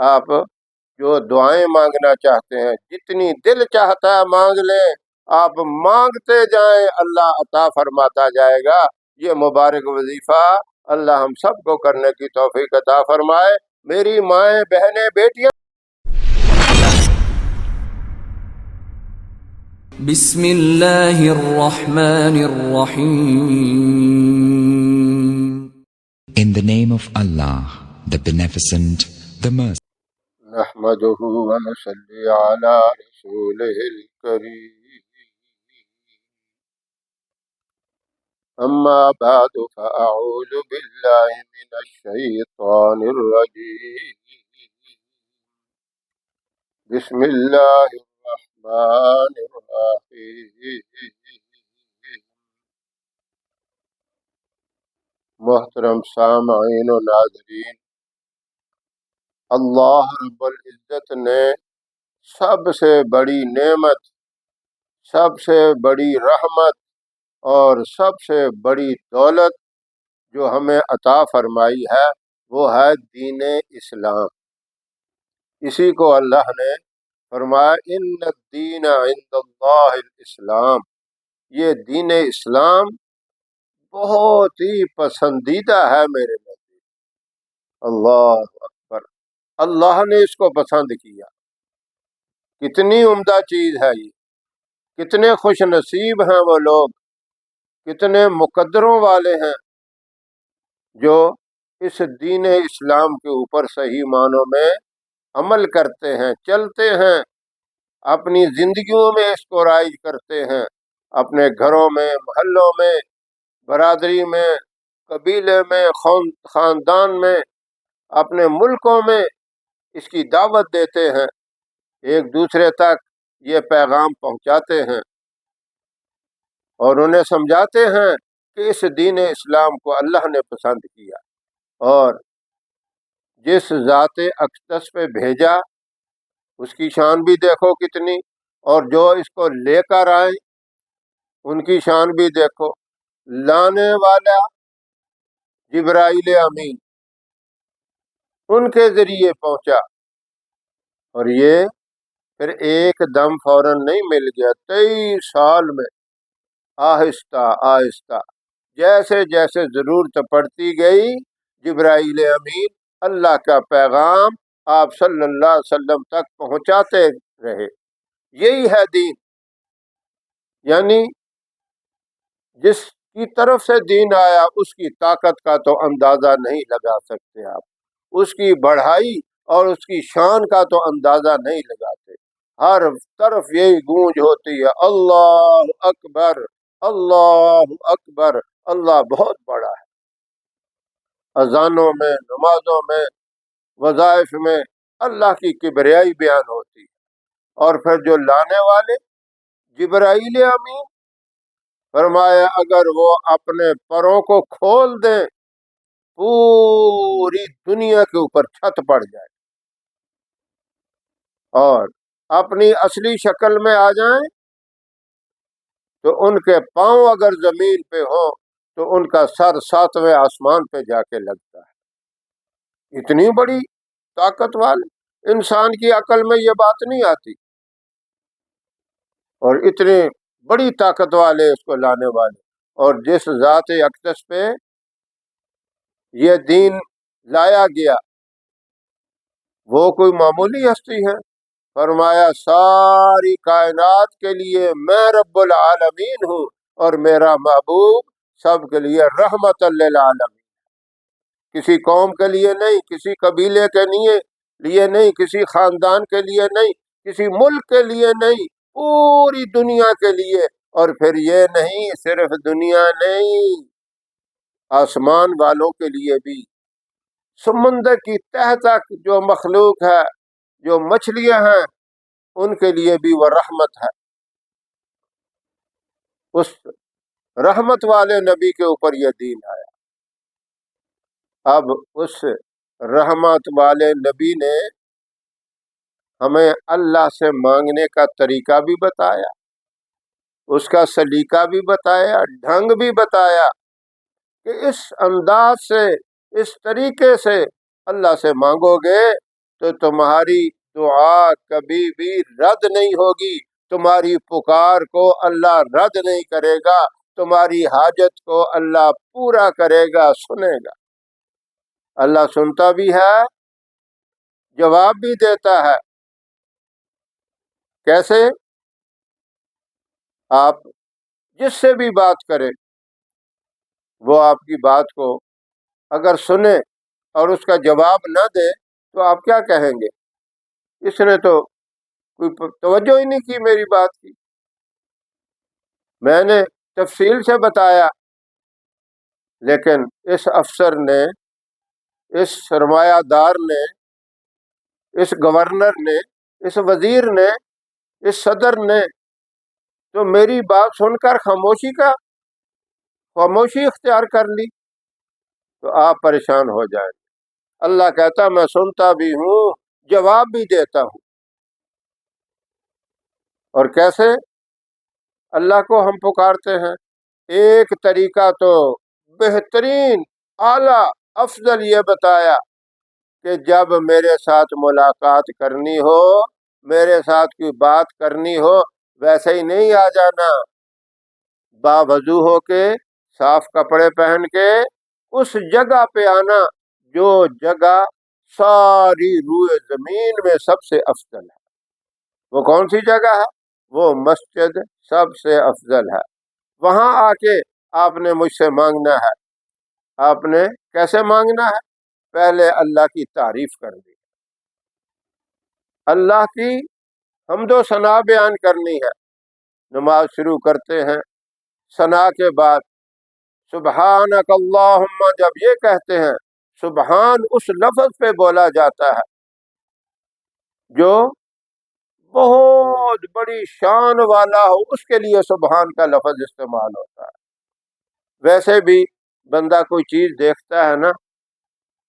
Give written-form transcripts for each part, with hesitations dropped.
آپ جو دعائیں مانگنا چاہتے ہیں جتنی دل چاہتا ہے مانگ لیں، آپ مانگتے جائیں، اللہ عطا فرماتا جائے گا۔ یہ مبارک وظیفہ اللہ ہم سب کو کرنے کی توفیق عطا فرمائے۔ میری مائیں، بہنیں، بیٹیاں، بسم اللہ الرحمن الرحیم In the name of Allah, the Beneficent, the Merciful. نحمده ونصلي على رسوله الكريم، أما بعد فأعوذ بالله من الشيطان الرجيم، بسم الله الرحمن الرحيم۔ محترم سامعین و ناظرین، اللہ رب العزت نے سب سے بڑی نعمت، سب سے بڑی رحمت اور سب سے بڑی دولت جو ہمیں عطا فرمائی ہے وہ ہے دین اسلام۔ اسی کو اللہ نے فرمایا ان الدین عند اللہ الاسلام، یہ دین اسلام بہت ہی پسندیدہ ہے میرے نزدیک۔ اللہ اکبر، اللہ نے اس کو پسند کیا۔ کتنی عمدہ چیز ہے یہ، کتنے خوش نصیب ہیں وہ لوگ، کتنے مقدروں والے ہیں جو اس دین اسلام کے اوپر صحیح معنوں میں عمل کرتے ہیں، چلتے ہیں، اپنی زندگیوں میں اس کو رائج کرتے ہیں، اپنے گھروں میں، محلوں میں، برادری میں، قبیلے میں، خاندان میں، اپنے ملکوں میں اس کی دعوت دیتے ہیں، ایک دوسرے تک یہ پیغام پہنچاتے ہیں اور انہیں سمجھاتے ہیں کہ اس دین اسلام کو اللہ نے پسند کیا، اور جس ذات اقدس پہ بھیجا اس کی شان بھی دیکھو کتنی، اور جو اس کو لے کر آئے ان کی شان بھی دیکھو۔ لانے والا جبرائیل امین ان کے ذریعے پہنچا، اور یہ پھر ایک دم فوراً نہیں مل گیا، 23 سال میں آہستہ آہستہ جیسے جیسے ضرورت پڑتی گئی جبرائیل امین اللہ کا پیغام آپ صلی اللہ علیہ وسلم تک پہنچاتے رہے۔ یہی ہے دین، یعنی جس کی طرف سے دین آیا اس کی طاقت کا تو اندازہ نہیں لگا سکتے آپ، اس کی بڑھائی اور اس کی شان کا تو اندازہ نہیں لگاتے۔ ہر طرف یہی گونج ہوتی ہے، اللہ اکبر، اللہ اکبر، اللہ بہت بڑا ہے۔ اذانوں میں، نمازوں میں، وظائف میں اللہ کی کبریائی بیان ہوتی ہے، اور پھر جو لانے والے جبرائیل امین فرمایا اگر وہ اپنے پروں کو کھول دیں پوری دنیا کے اوپر چھت پڑ جائے، اور اپنی اصلی شکل میں آ جائیں تو ان کے پاؤں اگر زمین پہ ہوں تو ان کا سر 7ویں آسمان پہ جا کے لگتا ہے۔ اتنی بڑی طاقت والے، انسان کی عقل میں یہ بات نہیں آتی، اور اتنے بڑی طاقت والے اس کو لانے والے، اور جس ذات اقدس پہ یہ دین لایا گیا وہ کوئی معمولی ہستی ہے۔ فرمایا ساری کائنات کے لیے میں رب العالمین ہوں، اور میرا محبوب سب کے لیے رحمت للعالمین، کسی قوم کے لیے نہیں، کسی قبیلے کے لیے نہیں، کسی خاندان کے لیے نہیں، کسی ملک کے لیے نہیں، پوری دنیا کے لیے۔ اور پھر یہ نہیں، صرف دنیا نہیں، آسمان والوں کے لیے بھی، سمندر کی تہ تک جو مخلوق ہے، جو مچھلیاں ہیں، ان کے لیے بھی وہ رحمت ہے۔ اس رحمت والے نبی کے اوپر یہ دین آیا۔ اب اس رحمت والے نبی نے ہمیں اللہ سے مانگنے کا طریقہ بھی بتایا، اس کا سلیقہ بھی بتایا، ڈھنگ بھی بتایا کہ اس انداز سے، اس طریقے سے اللہ سے مانگو گے تو تمہاری دعا کبھی بھی رد نہیں ہوگی، تمہاری پکار کو اللہ رد نہیں کرے گا، تمہاری حاجت کو اللہ پورا کرے گا، سنے گا۔ اللہ سنتا بھی ہے، جواب بھی دیتا ہے۔ کیسے؟ آپ جس سے بھی بات کریں، وہ آپ کی بات کو اگر سنے اور اس کا جواب نہ دے تو آپ کیا کہیں گے؟ اس نے تو کوئی توجہ ہی نہیں کی میری بات کی، میں نے تفصیل سے بتایا، لیکن اس افسر نے، اس سرمایہ دار نے، اس گورنر نے، اس وزیر نے، اس صدر نے تو میری بات سن کر خاموشی اختیار کر لی، تو آپ پریشان ہو جائیں گے۔ اللہ کہتا میں سنتا بھی ہوں، جواب بھی دیتا ہوں۔ اور کیسے اللہ کو ہم پکارتے ہیں؟ ایک طریقہ تو بہترین، اعلیٰ، افضل یہ بتایا کہ جب میرے ساتھ ملاقات کرنی ہو، میرے ساتھ کوئی بات کرنی ہو، ویسے ہی نہیں آ جانا، باوضو ہو کے، صاف کپڑے پہن کے اس جگہ پہ آنا جو جگہ ساری روئے زمین میں سب سے افضل ہے۔ وہ کون سی جگہ ہے؟ وہ مسجد سب سے افضل ہے۔ وہاں آ کے آپ نے مجھ سے مانگنا ہے۔ آپ نے کیسے مانگنا ہے؟ پہلے اللہ کی تعریف کرنی، اللہ کی حمد و ثنا بیان کرنی ہے۔ نماز شروع کرتے ہیں، ثنا کے بعد سبحانک اللہم جب یہ کہتے ہیں، سبحان اس لفظ پہ بولا جاتا ہے جو بہت بڑی شان والا ہو، اس کے لیے سبحان کا لفظ استعمال ہوتا ہے۔ ویسے بھی بندہ کوئی چیز دیکھتا ہے نا،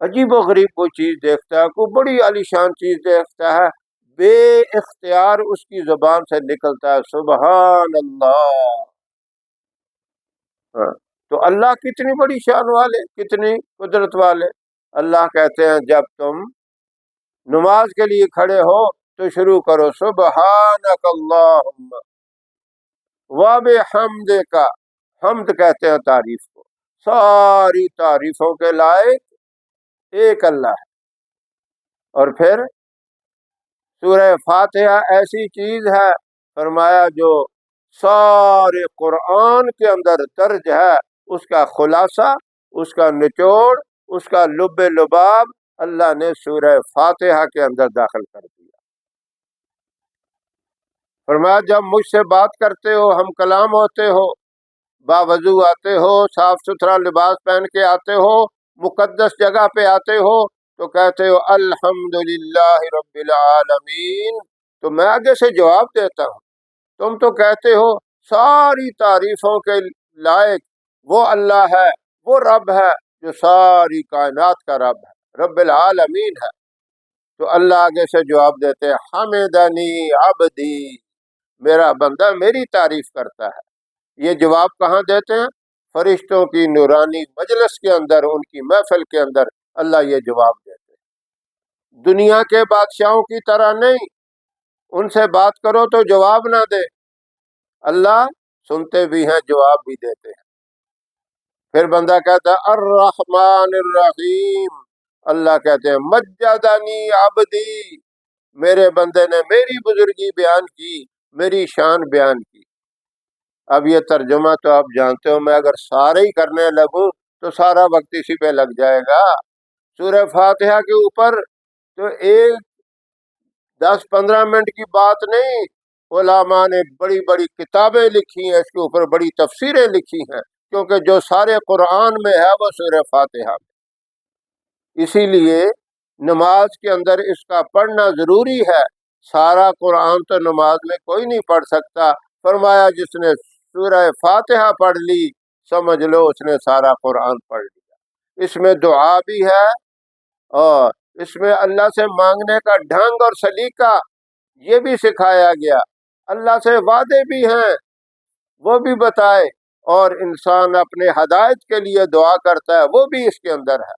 عجیب و غریب کوئی چیز دیکھتا ہے، کوئی بڑی عالیشان چیز دیکھتا ہے، بے اختیار اس کی زبان سے نکلتا ہے سبحان اللہ۔ ہاں، تو اللہ کتنی بڑی شان والے، کتنی قدرت والے۔ اللہ کہتے ہیں جب تم نماز کے لیے کھڑے ہو تو شروع کرو سبحانک اللہم وبحمدک۔ حمد کہتے ہیں تعریف کو، ساری تعریفوں کے لائق ایک اللہ ہے۔ اور پھر سورہ فاتحہ ایسی چیز ہے، فرمایا جو سارے قرآن کے اندر درج ہے، اس کا خلاصہ، اس کا نچوڑ، اس کا لب لباب اللہ نے سورہ فاتحہ کے اندر داخل کر دیا۔ فرمایا جب مجھ سے بات کرتے ہو، ہم کلام ہوتے ہو، باوضو آتے ہو، صاف ستھرا لباس پہن کے آتے ہو، مقدس جگہ پہ آتے ہو، تو کہتے ہو الحمدللہ رب العالمین، تو میں آگے سے جواب دیتا ہوں۔ تم تو کہتے ہو ساری تعریفوں کے لائق وہ اللہ ہے، وہ رب ہے جو ساری کائنات کا رب ہے، رب العالمین ہے۔ تو اللہ آگے سے جواب دیتے ہیں حمدنی عبدی، میرا بندہ میری تعریف کرتا ہے۔ یہ جواب کہاں دیتے ہیں؟ فرشتوں کی نورانی مجلس کے اندر، ان کی محفل کے اندر اللہ یہ جواب دیتے ہیں۔ دنیا کے بادشاہوں کی طرح نہیں، ان سے بات کرو تو جواب نہ دے، اللہ سنتے بھی ہیں، جواب بھی دیتے ہیں۔ پھر بندہ کہتا ہے الرحمن الرحیم، اللہ کہتے ہیں مجدنی عبدی، میرے بندے نے میری بزرگی بیان کی، میری شان بیان کی۔ اب یہ ترجمہ تو آپ جانتے ہو، میں اگر سارے ہی کرنے لگوں تو سارا وقت اسی پہ لگ جائے گا۔ سورہ فاتحہ کے اوپر تو ایک 10-15 منٹ کی بات نہیں، علماء نے بڑی بڑی کتابیں لکھی ہیں، اس کے اوپر بڑی تفسیریں لکھی ہیں، کیونکہ جو سارے قرآن میں ہے وہ سورہ فاتحہ میں۔ اسی لیے نماز کے اندر اس کا پڑھنا ضروری ہے۔ سارا قرآن تو نماز میں کوئی نہیں پڑھ سکتا، فرمایا جس نے سورہ فاتحہ پڑھ لی سمجھ لو اس نے سارا قرآن پڑھ لیا۔ اس میں دعا بھی ہے، اور اس میں اللہ سے مانگنے کا ڈھنگ اور سلیقہ یہ بھی سکھایا گیا، اللہ سے وعدے بھی ہیں وہ بھی بتائے، اور انسان اپنے ہدایت کے لیے دعا کرتا ہے وہ بھی اس کے اندر ہے۔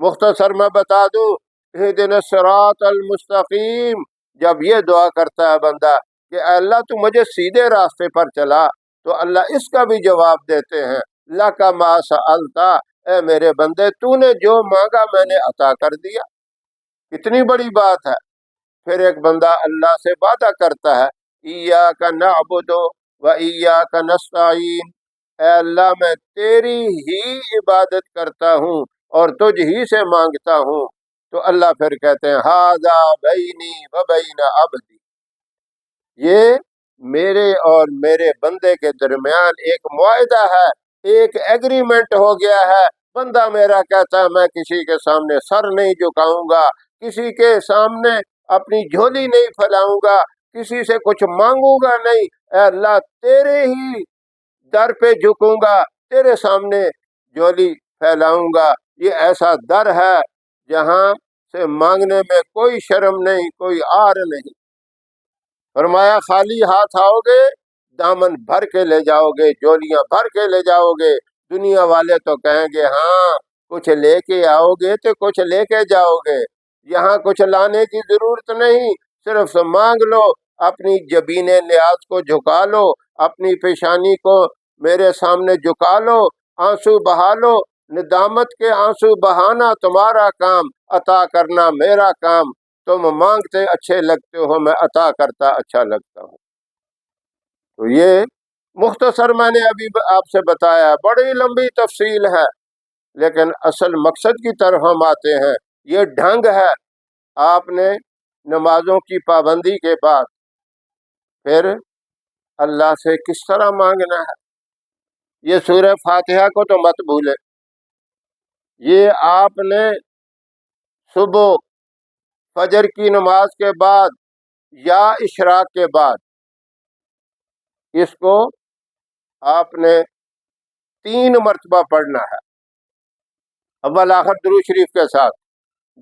مختصر میں بتا دوں اہدنا الصراط المستقیم، جب یہ دعا کرتا ہے بندہ کہ اے اللہ تو مجھے سیدھے راستے پر چلا، تو اللہ اس کا بھی جواب دیتے ہیں لک ما سألت، اے میرے بندے تو نے جو مانگا میں نے عطا کر دیا۔ کتنی بڑی بات ہے۔ پھر ایک بندہ اللہ سے وعدہ کرتا ہے ایاک نعبد و ایاک نستعین، اے اللہ میں تیری ہی عبادت کرتا ہوں اور تجھ ہی سے مانگتا ہوں۔ تو اللہ پھر کہتے ہیں ھذا بینی و بین عبدی، یہ میرے اور میرے بندے کے درمیان ایک معاہدہ ہے، ایک ایگریمنٹ ہو گیا ہے۔ بندہ میرا کہتا ہے میں کسی کے سامنے سر نہیں جھکاؤں گا، کسی کے سامنے اپنی جھولی نہیں پھیلاؤں گا، کسی سے کچھ مانگوں گا نہیں، اے اللہ تیرے ہی در پہ جھکوں گا، تیرے سامنے جھولی پھیلاؤں گا۔ یہ ایسا در ہے جہاں سے مانگنے میں کوئی شرم نہیں، کوئی عار نہیں۔ فرمایا خالی ہاتھ آؤ گے دامن بھر کے لے جاؤ گے، جولیاں بھر کے لے جاؤ گے۔ دنیا والے تو کہیں گے ہاں کچھ لے کے آؤ گے تو کچھ لے کے جاؤ گے، یہاں کچھ لانے کی ضرورت نہیں، صرف مانگ لو، اپنی جبین نیاز کو جھکا لو، اپنی پیشانی کو میرے سامنے جھکا لو، آنسو بہا لو۔ ندامت کے آنسو بہانا تمہارا کام، عطا کرنا میرا کام۔ تم مانگتے اچھے لگتے ہو، میں عطا کرتا اچھا لگتا ہوں۔ تو یہ مختصر میں نے ابھی آپ سے بتایا، بڑی لمبی تفصیل ہے، لیکن اصل مقصد کی طرف ہم آتے ہیں۔ یہ ڈھنگ ہے، آپ نے نمازوں کی پابندی کے بعد پھر اللہ سے کس طرح مانگنا ہے۔ یہ سورہ فاتحہ کو تو مت بھولے، یہ آپ نے صبح فجر کی نماز کے بعد یا اشراق کے بعد اس کو آپ نے 3 مرتبہ پڑھنا ہے، اول آخر درود شریف کے ساتھ۔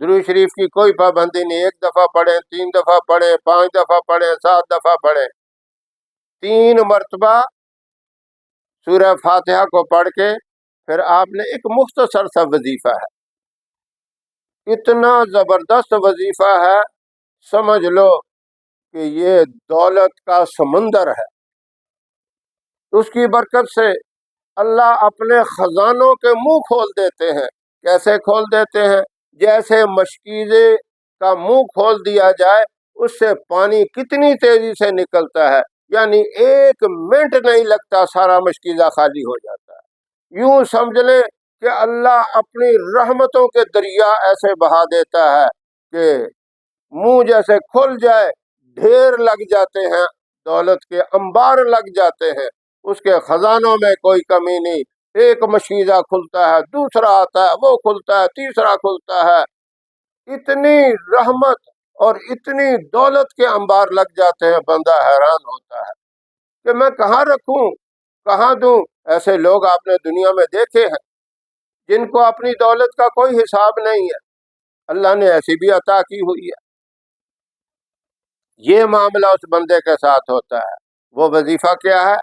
درود شریف کی کوئی پابندی نہیں، 1 دفعہ پڑھیں، 3 دفعہ پڑھیں، 5 دفعہ پڑھیں، 7 دفعہ پڑھیں، 3 مرتبہ سورہ فاتحہ کو پڑھ کے پھر آپ نے ایک مختصر سا وظیفہ ہے، اتنا زبردست وظیفہ ہے، سمجھ لو کہ یہ دولت کا سمندر ہے۔ اس کی برکت سے اللہ اپنے خزانوں کے منہ کھول دیتے ہیں۔ کیسے کھول دیتے ہیں؟ جیسے مشکیزے کا منہ کھول دیا جائے، اس سے پانی کتنی تیزی سے نکلتا ہے، یعنی 1 منٹ نہیں لگتا، سارا مشکیزہ خالی ہو جاتا ہے۔ یوں سمجھ لیں کہ اللہ اپنی رحمتوں کے دریا ایسے بہا دیتا ہے کہ منہ جیسے کھل جائے، ڈھیر لگ جاتے ہیں، دولت کے انبار لگ جاتے ہیں، اس کے خزانوں میں کوئی کمی نہیں۔ ایک مشکیزہ کھلتا ہے، دوسرا آتا ہے، وہ کھلتا ہے، تیسرا کھلتا ہے، اتنی رحمت اور اتنی دولت کے انبار لگ جاتے ہیں، بندہ حیران ہوتا ہے کہ میں کہاں رکھوں، کہاں دوں۔ ایسے لوگ آپ نے دنیا میں دیکھے ہیں جن کو اپنی دولت کا کوئی حساب نہیں ہے، اللہ نے ایسی بھی عطا کی ہوئی ہے۔ یہ معاملہ اس بندے کے ساتھ ہوتا ہے۔ وہ وظیفہ کیا ہے؟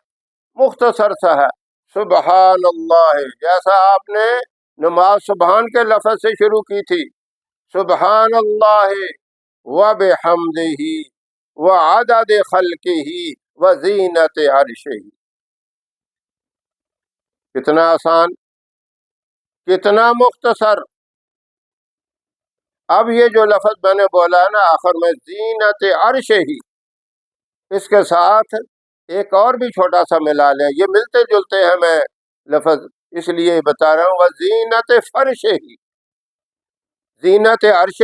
مختصر سا ہے، سبحان اللہ، جیسا آپ نے نماز سبحان کے لفظ سے شروع کی تھی، سبحان اللہ وبحمدہ وعدد خلقہ وزینت عرشہ۔ کتنا آسان، کتنا مختصر۔ اب یہ جو لفظ میں نے بولا ہے نا آخر میں، زینت عرشہ، اس کے ساتھ ایک اور بھی چھوٹا سا ملا لیں، یہ ملتے جلتے ہیں، میں لفظ اس لیے بتا رہا ہوں۔ وزینت فرشہ، زینت عرش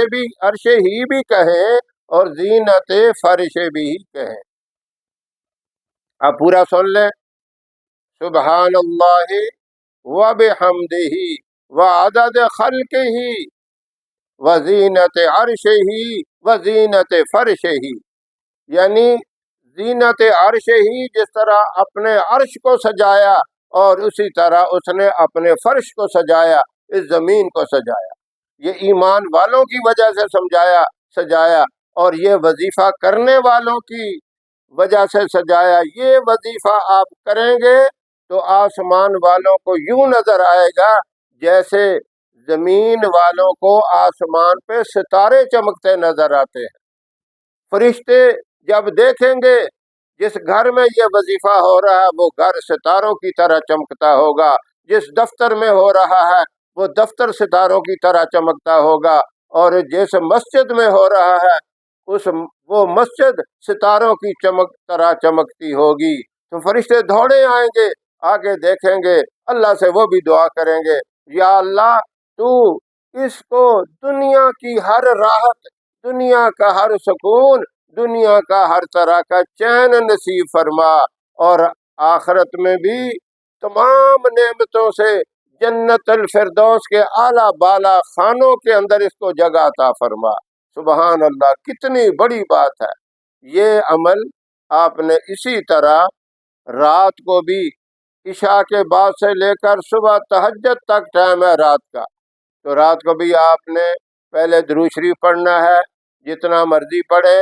ہی بھی کہیں اور زینت فرش بھی کہیں۔ اب پورا سن لیں، سبحان اللہ وبحمدہ وعدد خلقہ وزینت عرشہ وزینت فرشہ، یعنی زینت عرش ہی جس طرح اپنے عرش کو سجایا اور اسی طرح اس نے اپنے فرش کو سجایا، اس زمین کو سجایا، یہ ایمان والوں کی وجہ سے سجایا، اور یہ وظیفہ کرنے والوں کی وجہ سے سجایا۔ یہ وظیفہ آپ کریں گے تو آسمان والوں کو یوں نظر آئے گا جیسے زمین والوں کو آسمان پہ ستارے چمکتے نظر آتے ہیں۔ فرشتے جب دیکھیں گے جس گھر میں یہ وظیفہ ہو رہا ہے وہ گھر ستاروں کی طرح چمکتا ہوگا، جس دفتر میں ہو رہا ہے وہ دفتر ستاروں کی طرح چمکتا ہوگا، اور جس مسجد میں ہو رہا ہے وہ مسجد ستاروں کی طرح چمکتی ہوگی۔ تو فرشتے دوڑے آئیں گے، آگے دیکھیں گے، اللہ سے وہ بھی دعا کریں گے، یا اللہ تو اس کو دنیا کی ہر راحت، دنیا کا ہر سکون، دنیا کا ہر طرح کا چین نصیب فرما، اور آخرت میں بھی تمام نعمتوں سے جنت الفردوس کے اعلیٰ بالا خانوں کے اندر اس کو جگہ عطا فرما۔ سبحان اللہ، کتنی بڑی بات ہے۔ یہ عمل آپ نے اسی طرح رات کو بھی، عشاء کے بعد سے لے کر صبح تہجد تک ٹائم ہے رات کا، تو رات کو بھی آپ نے پہلے درود شریف پڑھنا ہے، جتنا مرضی پڑھے،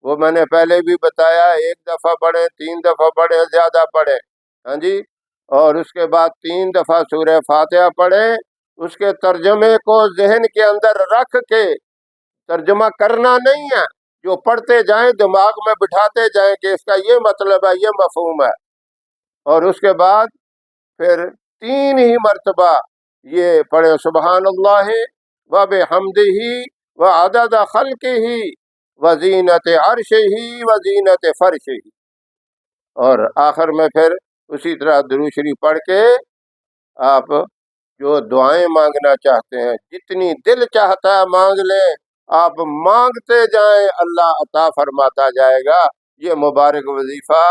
وہ میں نے پہلے بھی بتایا، 1 دفعہ پڑھیں، 3 دفعہ پڑھیں، زیادہ پڑھیں، ہاں جی، اور اس کے بعد 3 دفعہ سورہ فاتحہ پڑھیں۔ اس کے ترجمے کو ذہن کے اندر رکھ کے، ترجمہ کرنا نہیں ہے، جو پڑھتے جائیں دماغ میں بٹھاتے جائیں کہ اس کا یہ مطلب ہے، یہ مفہوم ہے، اور اس کے بعد پھر 3 ہی مرتبہ یہ پڑھیں، سبحان اللہ و بحمدہ و عدد خلقہ و زینت عرشہ و زینت فرشہ، اور آخر میں پھر اسی طرح درود شریف پڑھ کے آپ جو دعائیں مانگنا چاہتے ہیں، جتنی دل چاہتا ہے مانگ لیں، آپ مانگتے جائیں، اللہ عطا فرماتا جائے گا۔ یہ مبارک وظیفہ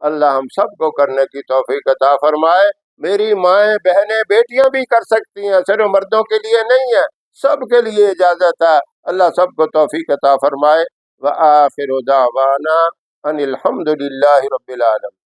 اللہ ہم سب کو کرنے کی توفیق عطا فرمائے۔ میری مائیں، بہنیں، بیٹیاں بھی کر سکتی ہیں، صرف مردوں کے لیے نہیں ہے، سب کے لیے اجازت ہے۔ اللہ سب کو توفیق عطا فرمائے۔ وآخر دعوانا ان الحمد للہ رب العالمین۔